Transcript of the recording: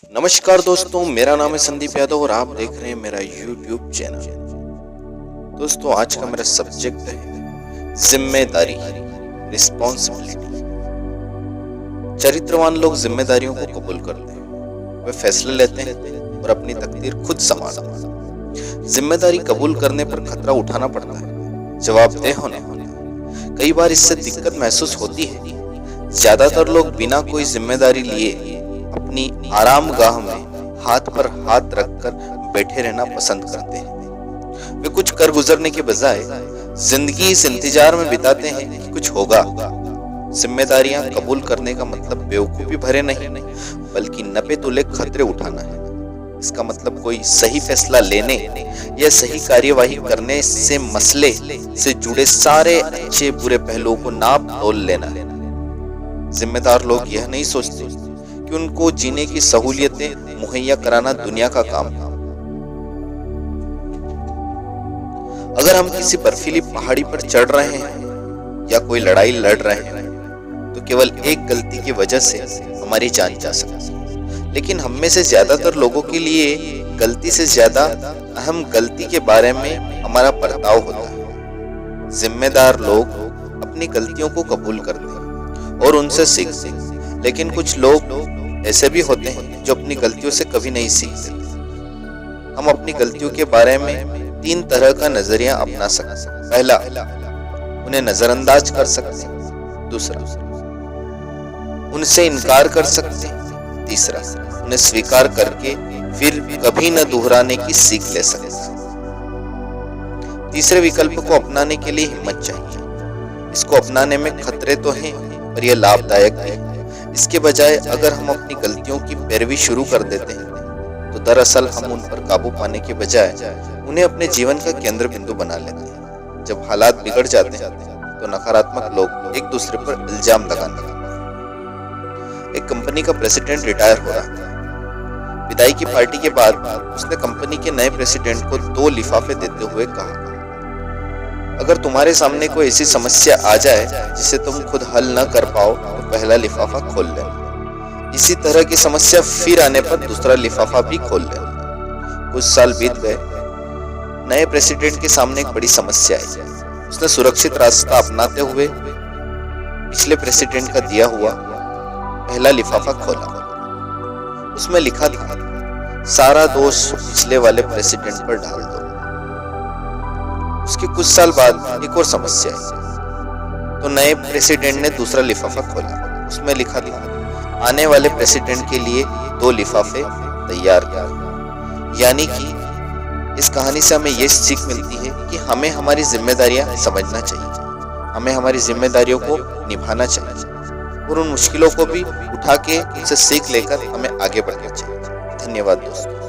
नमस्कार दोस्तों, मेरा नाम है संदीप यादव और आप देख रहे हैं मेरा YouTube चैनल। दोस्तों, आज का मेरा सब्जेक्ट है जिम्मेदारी, रिस्पॉन्सिबिलिटी। चरित्रवान लोग जिम्मेदारियों को कबूल करते हैं, वे फैसले लेते हैं और अपनी तकदीर खुद संभालते हैं। जिम्मेदारी कबूल करने पर खतरा उठाना पड़ता है, जवाबदेह होने कई बार इससे दिक्कत महसूस होती है। ज्यादातर लोग बिना कोई जिम्मेदारी लिए अपनी आरामगाह में हाथ पर हाथ रखकर बैठे रहना पसंद करते हैं। वे कुछ कर गुजरने के बजाय जिंदगी इस इंतजार में बिताते हैं कि कुछ होगा। जिम्मेदारियां कबूल करने का मतलब बेवकूफी भरे नहीं, बल्कि नपे तुले खतरे उठाना है। इसका मतलब कोई सही फैसला लेने या सही कार्यवाही करने से मसले से जुड़े सारे अच्छे बुरे पहलुओं को नाप तोल लेना है। जिम्मेदार लोग यह नहीं सोचते कि उनको जीने की सहूलियतें मुहैया कराना दुनिया का काम है। अगर हम किसी बर्फीली पहाड़ी पर चढ़ रहे हैं या कोई लड़ाई लड़ रहे हैं, तो केवल एक गलती की वजह से हमारी जान जा सकती है। लेकिन हम में से ज्यादातर लोगों के लिए गलती से ज्यादा अहम गलती के बारे में हमारा बर्ताव होता है। जिम्मेदार लोग अपनी गलतियों को कबूल करते हैं और उनसे सीखते हैं, लेकिन कुछ लोग ऐसे भी होते हैं जो अपनी गलतियों से कभी नहीं सीखते। हम अपनी गलतियों के बारे में 3 तरह का नजरिया अपना सकते हैं। पहला, उन्हें नजरअंदाज कर सकते हैं। दूसरा, उनसे इनकार कर सकते हैं। तीसरा, उन्हें स्वीकार करके फिर कभी न दोहराने की सीख ले सकते हैं। तीसरे विकल्प को अपनाने के लिए हिम्मत चाहिए। इसको अपनाने में खतरे तो हैं, पर यह लाभदायक है। इसके बजाय अगर हम अपनी गलतियों की पैरवी शुरू कर देते हैं, तो दरअसल हम उन पर काबू पाने के बजाय उन्हें अपने जीवन का केंद्र बिंदु बना लेते हैं। जब हालात बिगड़ जाते हैं, तो नकारात्मक लोग एक दूसरे पर इल्जाम लगाने लगते हैं। एक कंपनी का प्रेसिडेंट रिटायर हो रहा था। विदाई की पार्टी के बाद उसने कंपनी के नए प्रेसिडेंट को 2 लिफाफे देते हुए कहा, अगर तुम्हारे सामने कोई ऐसी समस्या आ जाए जिसे तुम खुद हल न कर पाओ, तो पहला लिफाफा खोल लेना। इसी तरह की समस्या फिर आने पर दूसरा लिफाफा भी खोल लेना। कुछ साल बीत गए। नए प्रेसिडेंट के सामने एक बड़ी समस्या आई। उसने सुरक्षित रास्ता अपनाते हुए पिछले प्रेसिडेंट का दिया हुआ पहला लिफाफा खोला। उसमें लिखा था, सारा दोष पिछले वाले प्रेसिडेंट पर डाल दो। उसके कुछ साल बाद एक और समस्या आई, तो नए प्रेसिडेंट ने दूसरा लिफाफा खोला। उसमें लिखा था, आने वाले प्रेसिडेंट के लिए 2 लिफाफे तैयार कर। यानी कि इस कहानी से हमें यह सीख मिलती है कि हमें हमारी जिम्मेदारियां समझना चाहिए, हमें हमारी जिम्मेदारियों को निभाना चाहिए और उन मुश्किलों को भी उठा के उनसे सीख लेकर हमें आगे बढ़ना चाहिए। धन्यवाद दोस्तों।